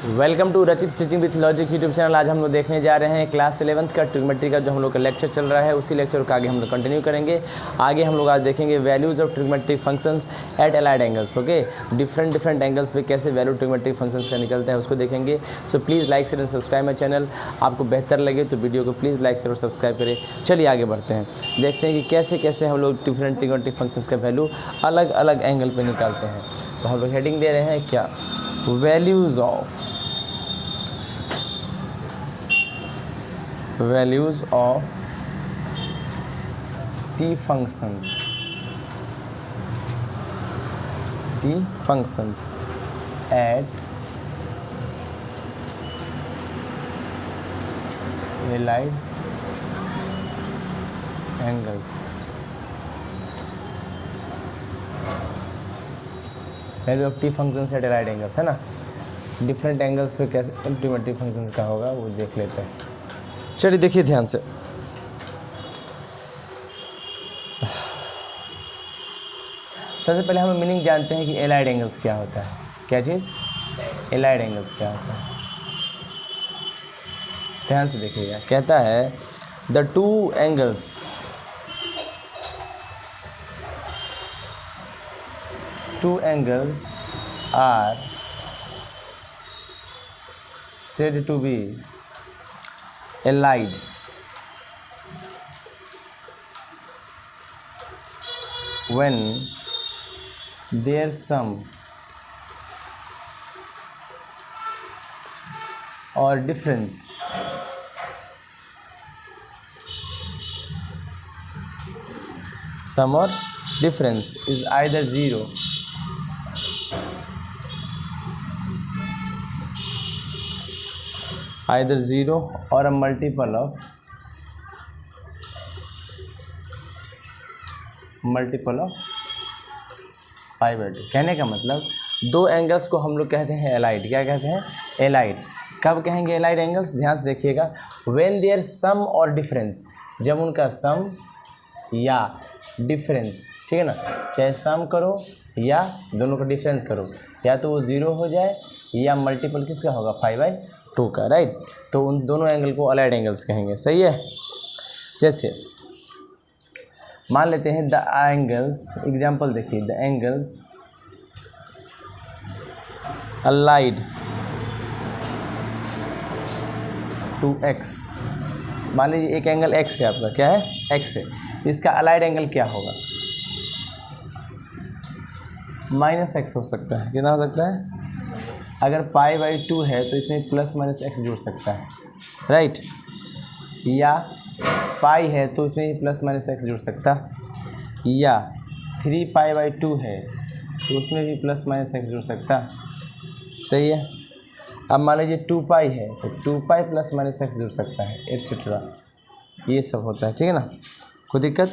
Welcome to रचित stitching with logic YouTube channel. आज हम लोग देखने जा रहे हैं क्लास 11th का ट्रिग्नोमेट्री का जो हम लोग का लेक्चर चल रहा है, उसी लेक्चर को आगे हम लोग कंटिन्यू करेंगे। आगे हम लोग आज देखेंगे values of trigonometric functions eight allied angles. Okay, different angles पे कैसे वैल्यू ट्रिग्नोमेट्रिक फंक्शंस का निकलता है उसको देखेंगे। So please like share and subscribe my channel. आपको बेहतर लगे तो वीडियो को प्लीज़ लाइक शेयर और सब्सक्राइब करें। चलिए आगे बढ़ते हैं, देखते हैं कि कैसे कैसे हम लोग डिफरेंट ट्रिग्नोमेट्रिक फंक्शंस का वैल्यू अलग अलग एंगल पर निकालते हैं। तो हम लोग हेडिंग दे रहे हैं क्या, values of t functions at allied angles। Value of T functions eight allied angles है ना, डिफरेंट एंगल्स पे कैसे ट्रिग्नोमेट्रिक फंक्शन का होगा वो देख लेते हैं। चलिए देखिए ध्यान से। सबसे पहले हम मीनिंग जानते हैं कि एलाइड एंगल्स क्या होता है। क्या चीज़? एलाइड एंगल्स क्या होता है, ध्यान से देखिएगा। कहता है the two angles are said to be allied when their sum or difference is either zero or a multiple of pi by 2। कहने का मतलब दो एंगल्स को हम लोग कहते हैं एलाइड। क्या कहते हैं? एलाइड। कब कहेंगे एलाइड एंगल्स? ध्यान से देखिएगा। व्हेन देयर सम और डिफरेंस, जब उनका सम या डिफरेंस, ठीक है ना, चाहे सम करो या दोनों का डिफरेंस करो, या तो वो ज़ीरो हो जाए या मल्टीपल किसका होगा? पाई बाई 2 का, राइट। तो उन दोनों एंगल को अलाइड एंगल्स कहेंगे, सही है। जैसे मान लेते हैं द एंगल्स, एग्जांपल देखिए, the angles allied to X. मान लीजिए एक एंगल एक्स है आपका, क्या है? एक्स है। इसका अलाइड एंगल क्या होगा? -x हो सकता है। कितना हो सकता है? अगर पाई बाई 2 है तो इसमें प्लस माइनस एक्स जुड़ सकता है, राइट। या पाई है तो इसमें भी प्लस माइनस एक्स जुड़ सकता, या 3 पाई बाई 2 है तो उसमें भी प्लस माइनस एक्स जुड़ सकता, सही है। अब मान लीजिए 2 पाई है तो 2 पाई प्लस माइनस एक्स जुड़ सकता है, एटसेट्रा। ये सब होता है, ठीक है ना, कोई दिक्कत।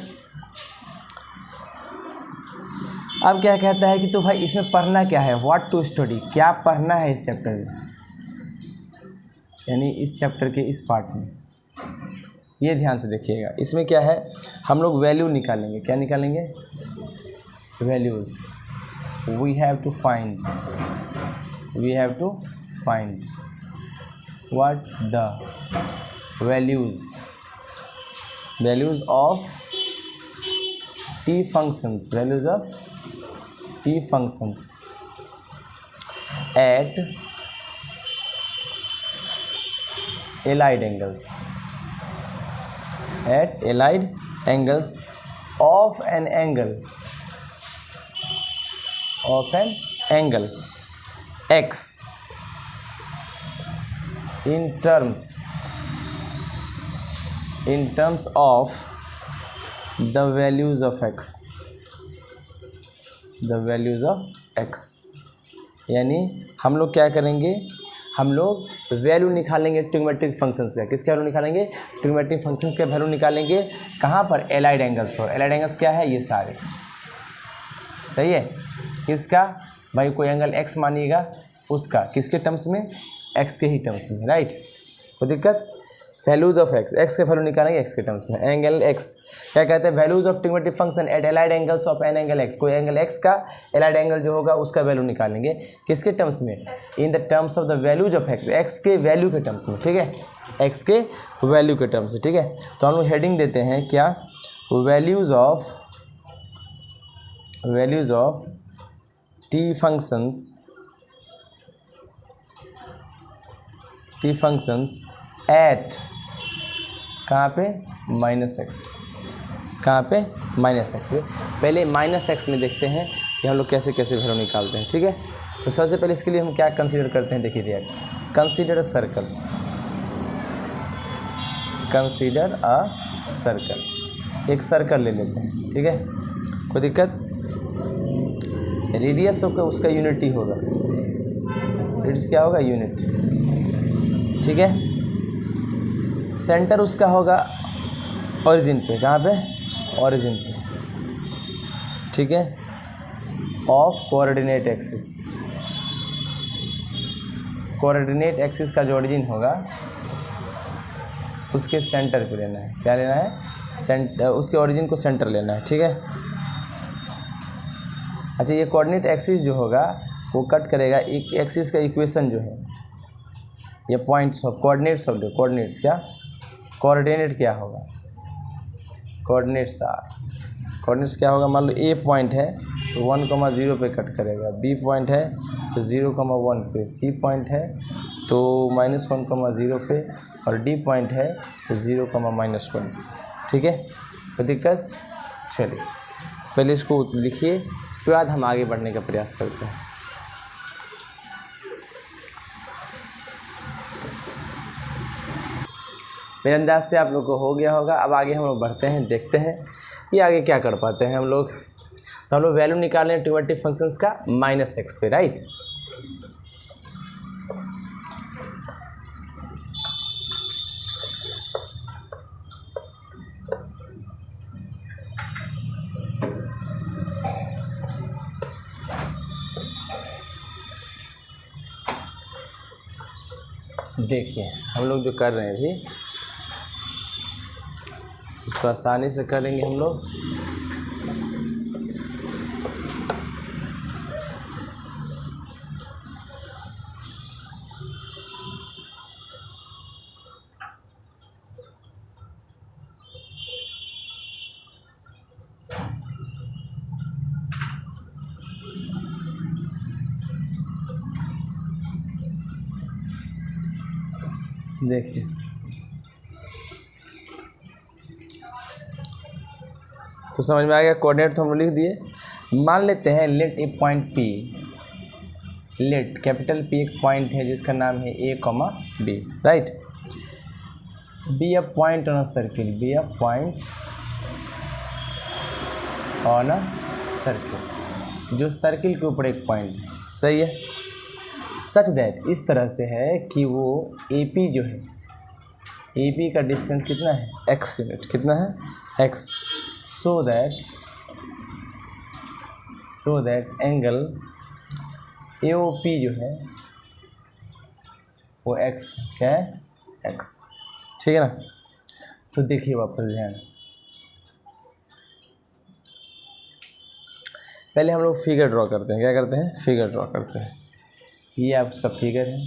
अब क्या कहता है कि तो भाई इसमें पढ़ना क्या है, व्हाट टू स्टडी, क्या पढ़ना है इस चैप्टर में, यानी इस चैप्टर के इस पार्ट में। ये ध्यान से देखिएगा। इसमें क्या है, हम लोग वैल्यू निकालेंगे। क्या निकालेंगे? Values. We have to find what the values of T functions at allied angles of an angle x in terms of the values of x। यानी हम लोग क्या करेंगे, हम लोग वैल्यू निकालेंगे ट्रिग्नोमेट्रिक फंक्शंस का। किसका वैल्यू निकालेंगे? ट्रिग्नोमेट्रिक फंक्शंस का वैल्यू निकालेंगे। कहाँ पर? एलाइड एंगल्स पर। एलाइड एंगल्स क्या है? ये सारे, सही है। किसका? भाई कोई एंगल x मानिएगा, उसका किसके टर्म्स में? x के ही टर्म्स में, राइट। कोई दिक्कत? वैल्यूज ऑफ एक्स, एक्स के वैल्यू निकालेंगे एक्स के टर्म्स में। एंगल एक्स क्या कहते हैं, values of trigonometric function at allied angles of an angle x, कोई एंगल एक्स का एलाइड एंगल जो होगा उसका वैल्यू निकालेंगे किसके टर्म्स में, in the terms of the values of x, x के वैल्यू के टर्म्स में, ठीक है, एक्स के वैल्यू के टर्म्स में, ठीक है। तो हम लोग हेडिंग देते हैं क्या, values of T functions eight कहाँ पे माइनस एक्स, कहाँ पे माइनस एक्स पे। पहले माइनस एक्स में देखते हैं कि हम लोग कैसे कैसे वैल्यू निकालते हैं, ठीक है। तो सबसे पहले इसके लिए हम क्या कंसीडर करते हैं, देखिए भैया, कंसीडर अ सर्कल, एक सर्कल ले लेते हैं, ठीक है, कोई दिक्कत। रेडियस होगा उसका यूनिटी होगा, रेडियस क्या होगा, यूनिट, ठीक है। सेंटर उसका होगा ओरिजिन पे, कहाँ पे, ओरिजिन पे, ठीक है, ऑफ कोऑर्डिनेट एक्सिस का जो ओरिजिन होगा उसके सेंटर पे लेना है, क्या लेना है, उसके ओरिजिन को सेंटर लेना है, ठीक है। अच्छा, ये कोऑर्डिनेट एक्सिस जो होगा वो कट करेगा एक एक्सिस का इक्वेशन जो है, ये points of coordinates of the coordinates, क्या कोऑर्डिनेट क्या होगा, कोऑर्डिनेट्स क्या होगा, मान लो ए पॉइंट है तो 1,0 पे कट करेगा, बी पॉइंट है तो 0,1 पे, सी पॉइंट है तो -1,0 पे, और डी पॉइंट है तो 0,-1, ठीक है, कोई दिक्कत। चलिए पहले इसको लिखिए, उसके बाद हम आगे बढ़ने का प्रयास करते हैं। मेरे अंदाज से आप लोग को हो गया होगा। अब आगे हम लोग बढ़ते हैं, देखते हैं कि आगे क्या कर पाते हैं हम लोग। तो हम लोग वैल्यू निकाल रहे हैं ट्रिग्नोमेट्रिक फंक्शंस का माइनस एक्स पे, राइट। देखिए हम लोग जो कर रहे हैं अभी उसको आसानी से करेंगे हम लोग। देखिए तो समझ में आ गया, कोऑर्डिनेट तो हम लिख दिए। मान लेते हैं let a point P, let capital P एक पॉइंट है जिसका नाम है A comma B, right. B a point on a circle, B a point on a circle, जो सर्किल के ऊपर एक पॉइंट है, सही है। सच दैट इस तरह से है कि वो ए पी जो है, ए पी का डिस्टेंस कितना है, एक्स यूनिट, कितना है, X. So that angle A O P जो है वो एक्स, क्या है, एक्स, ठीक है ना। तो देखिए वापस ध्यान, पहले हम लोग फिगर ड्रॉ करते हैं, क्या करते हैं, फिगर ड्रॉ करते हैं। ये आप उसका फिगर है।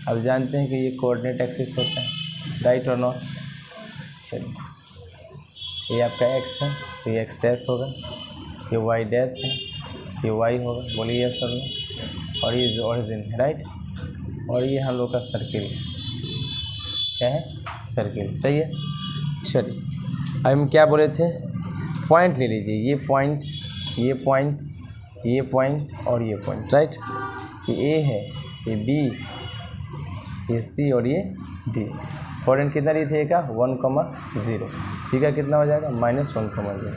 अब जानते हैं कि ये कोऑर्डिनेट एक्सिस होता है, राइट और नॉट। चलिए ये आपका एक्स है तो ये एक्स डैश होगा, ये वाई डैश है, ये वाई होगा, बोलिए यस और नो। और ये जो ओरिजिन है, राइट। और ये हम लोग का सर्किल है, क्या है, सर्किल, सही है। चलिए अब हम क्या बोले थे, पॉइंट ले लीजिए, ये पॉइंट, ये पॉइंट, ये पॉइंट और ये पॉइंट, राइट। ये ए है, ये बी, ये सी और ये डी। कोऑर्डिनेट कितना लिए थे, का 1,0, सी का कितना हो जाएगा -1,0,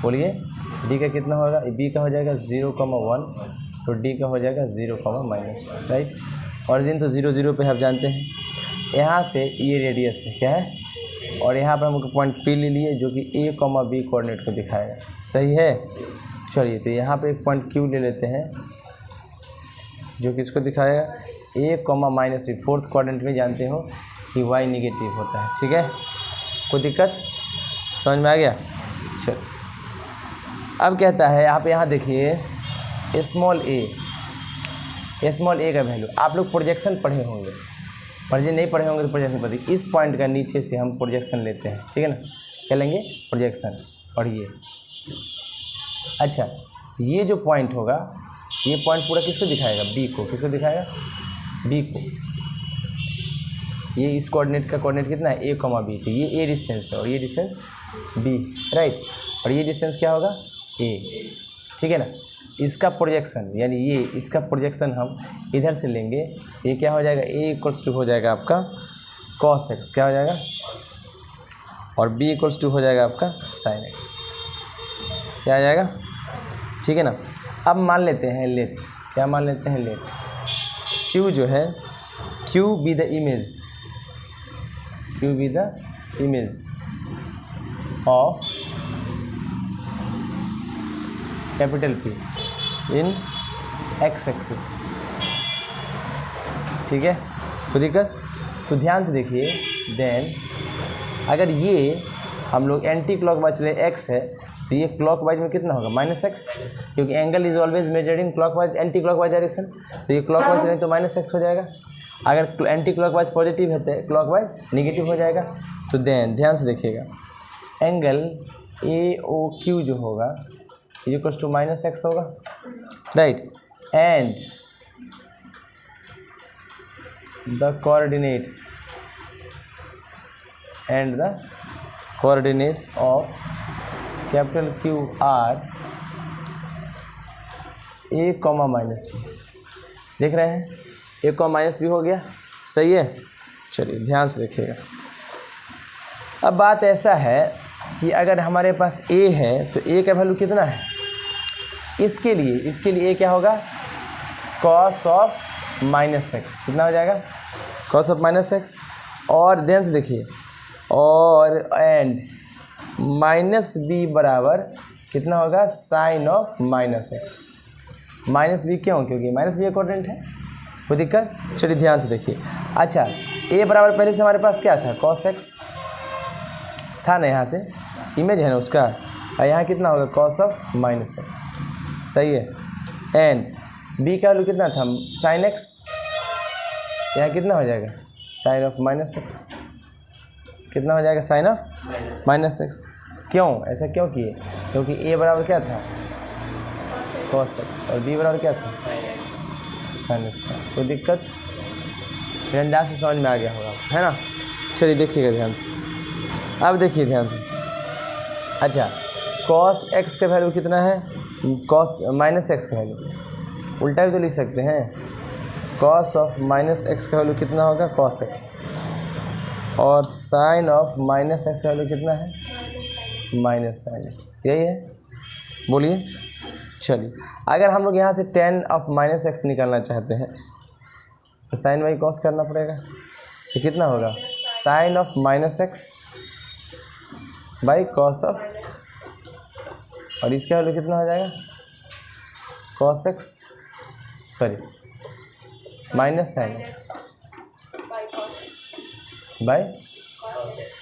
बोलिए डी का कितना होगा, बी का हो जाएगा 0,1 तो डी का हो जाएगा 0,-1, राइट। ऑरिजिन तो 0, 0 पे आप जानते हैं। यहाँ से ये रेडियस है, क्या है, और यहाँ पर हम पॉइंट पी ले लिए जो कि ए, बी कोऑर्डिनेट को दिखाएगा, सही है। चलिए तो यहाँ पे एक पॉइंट क्यू ले लेते हैं जो कि इसको दिखाएगा ए, -b, फोर्थ कोऑर्डिनेट में जानते हो कि y निगेटिव होता है। ठीक है, कोई दिक्कत समझ में आ गया। चल अब कहता है आप यहाँ देखिए स्मॉल ए का वैल्यू, आप लोग प्रोजेक्शन पढ़े होंगे, पर जो नहीं पढ़े होंगे तो प्रोजेक्शन पढ़िए। इस पॉइंट का नीचे से हम प्रोजेक्शन लेते हैं, ठीक है ना, क्या लेंगे प्रोजेक्शन, पढ़िए। अच्छा ये जो पॉइंट होगा, ये पॉइंट पूरा किसको दिखाएगा, बी को। किसको दिखाएगा, बी को। ये इस कोऑर्डिनेट का कोऑर्डिनेट कितना है, a, b, तो ये a डिस्टेंस है और ये डिस्टेंस b, राइट, और ये डिस्टेंस क्या होगा a, ठीक है ना। इसका प्रोजेक्शन यानी ये इसका प्रोजेक्शन हम इधर से लेंगे, ये क्या हो जाएगा, a इक्वल्स टू हो जाएगा आपका cos x, क्या हो जाएगा, और b इक्वल्स टू हो जाएगा आपका sin x, क्या आ जाएगा, ठीक है ना। अब मान लेते हैं लेट, क्या मान लेते हैं लेट, q जो है, q be the image, q be the image of capital P in x axis, ठीक है, कोई दिक्कत। तो ध्यान से देखिए, देन अगर ये हम लोग एंटी क्लॉकवाइज चले, x है तो ये क्लॉकवाइज में कितना होगा, -x, क्योंकि angle is always measured in clockwise anti clockwise direction, तो ये क्लॉकवाइज चले तो -x हो जाएगा। अगर एंटी क्लॉकवाइज पॉजिटिव है तो क्लॉकवाइज नेगेटिव हो जाएगा। तो ध्यान से देखिएगा, एंगल AOQ जो होगा ये इक्वल्स टू -x होगा, right, and the coordinates of capital Q are A, -b, देख रहे हैं, a को माइनस भी हो गया, सही है। चलिए ध्यान से देखिएगा, अब बात ऐसा है कि अगर हमारे पास a है तो a का वैल्यू कितना है, इसके लिए a क्या होगा, cos ऑफ -x, कितना हो जाएगा, cos ऑफ -x, और ध्यान से देखिए, और एंड -b बराबर कितना होगा, sin ऑफ -x, -b क्यों, क्योंकि -b एक कोऑर्डिनेट है, कोई दिक्कत। चलिए ध्यान से देखिए, अच्छा a बराबर पहले से हमारे पास क्या था, cos x था ना, यहाँ से इमेज है ना उसका, और यहाँ कितना होगा, cos ऑफ -x, सही है, एंड b का वैल्यू कितना था, sin x, यहाँ कितना हो जाएगा, sin ऑफ -x, कितना हो जाएगा, sin ऑफ -x। क्यों ऐसा क्यों किए, क्योंकि a बराबर क्या था, cos x, और b बराबर क्या था, sin x था। कोई दिक्कत, फिर अंदाज से समझ में आ गया होगा, है ना। चलिए देखिएगा ध्यान से, अब देखिए ध्यान से, अच्छा cos x का वैल्यू कितना है, cos -x का वैल्यू, उल्टा भी तो लिख सकते हैं, cos ऑफ -x का वैल्यू कितना होगा, cos x, और sin ऑफ -x का वैल्यू कितना है, -sin x, यही है, बोलिए। चलिए अगर हम लोग यहाँ से tan ऑफ -x निकालना चाहते हैं तो sin y cos करना पड़ेगा, तो कितना होगा, sin of -x by cos of, और इसका वैल्यू कितना हो जाएगा, cos x, sorry -sin x by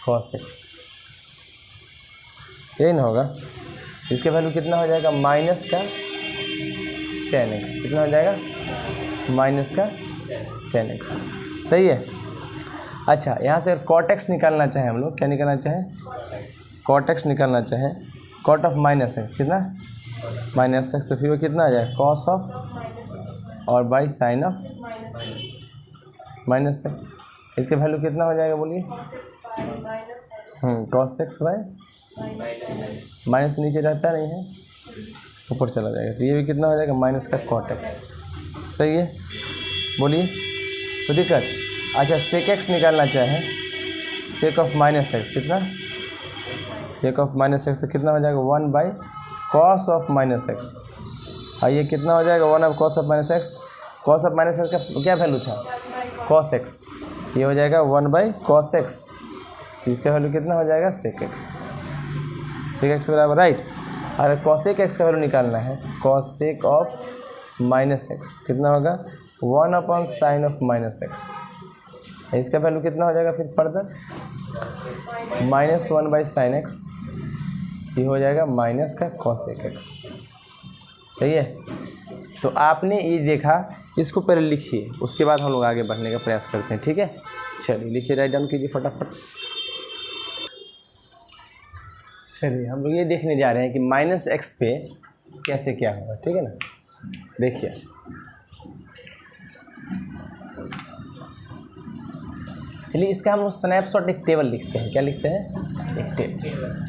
cos x, यही ना होगा। इसके वैल्यू कितना हो जाएगा, माइनस का tan x, कितना हो जाएगा, माइनस का tan x, सही है। अच्छा यहाँ से cot x निकालना चाहें हम लोग, क्या निकालना चाहें, cot x निकालना चाहें, cot ऑफ -x कितना, -x, तो फिर वो कितना आ जाएगा, cos ऑफ और बाई sin ऑफ -x, इसके वैल्यू कितना हो जाएगा, बोलिए, cos x बाई माइनस नीचे रहता नहीं है, ऊपर चला जाएगा, तो ये भी कितना हो जाएगा, माइनस का cot x, सही है, बोलिए, कोई दिक्कत। अच्छा sec x निकालना चाहें, sec ऑफ -x कितना, sec ऑफ -x तो कितना हो जाएगा, 1 बाई cos ऑफ -x, और ये कितना हो जाएगा, 1 of cos of -x, cos of -x का क्या वैल्यू था, cos x, ये हो जाएगा 1 बाई cos x, इसका वैल्यू कितना हो जाएगा, sec x, sec x बराबर, राइट। अगर cosec x का वैल्यू निकालना है, cosec ऑफ -x कितना होगा, 1 अपॉन sin ऑफ -x, इसका वैल्यू कितना हो जाएगा फिर फर्दर, -1/sin x, ये हो जाएगा माइनस का cos x। सही है। तो आपने ये देखा, इसको पहले लिखिए, उसके बाद हम लोग आगे बढ़ने का प्रयास करते हैं। ठीक है, चलिए लिखिए, राइट डाउन कीजिए फटाफट। चलिए हम लोग ये देखने जा रहे हैं कि -x पे कैसे क्या होगा। ठीक है ना, देखिए चलिए इसका हम लोग स्नैपशॉट एक टेबल लिखते हैं। क्या लिखते हैं? एक टेबल।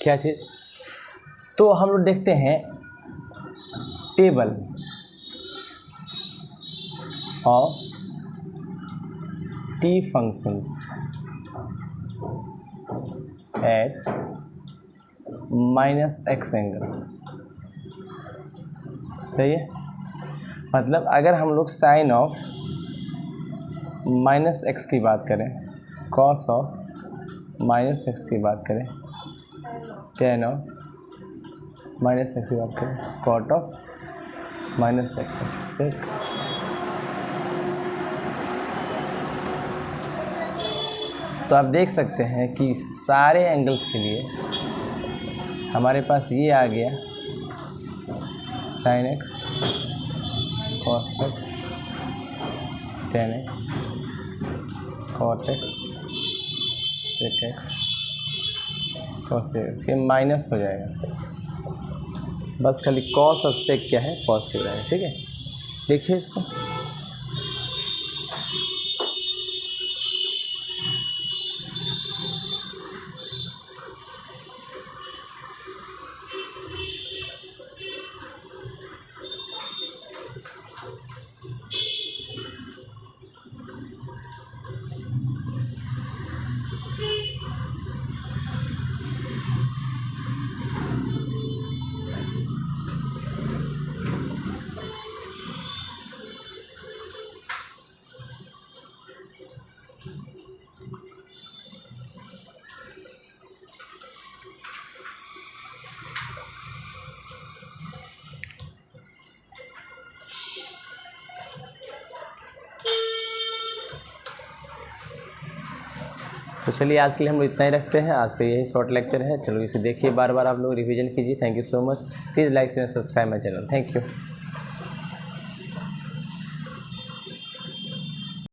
क्या चीज़? तो हम लोग देखते हैं table of T functions eight -x angle. सही है। मतलब अगर हम लोग साइन ऑफ -x की बात करें, कॉस ऑफ -x की बात करें, टेन ऑफ -x की बात करें, कॉट ऑफ -x और सेक। तो आप देख सकते हैं कि सारे एंगल्स के लिए हमारे पास ये आ गया sin x, cos x, tan x, cot x, sec x, cos x। ये माइनस हो जाएगा, बस खाली cos और sec क्या है, पॉजिटिव रहेगा। ठीक है, देखिए इसको। तो चलिए आज के लिए हम लोग इतना ही रखते हैं। आज का यही शॉर्ट लेक्चर है। चलो इसे देखिए, बार बार आप लोग रिवीजन कीजिए। Thank you so much. Please like share subscribe my channel. Thank you.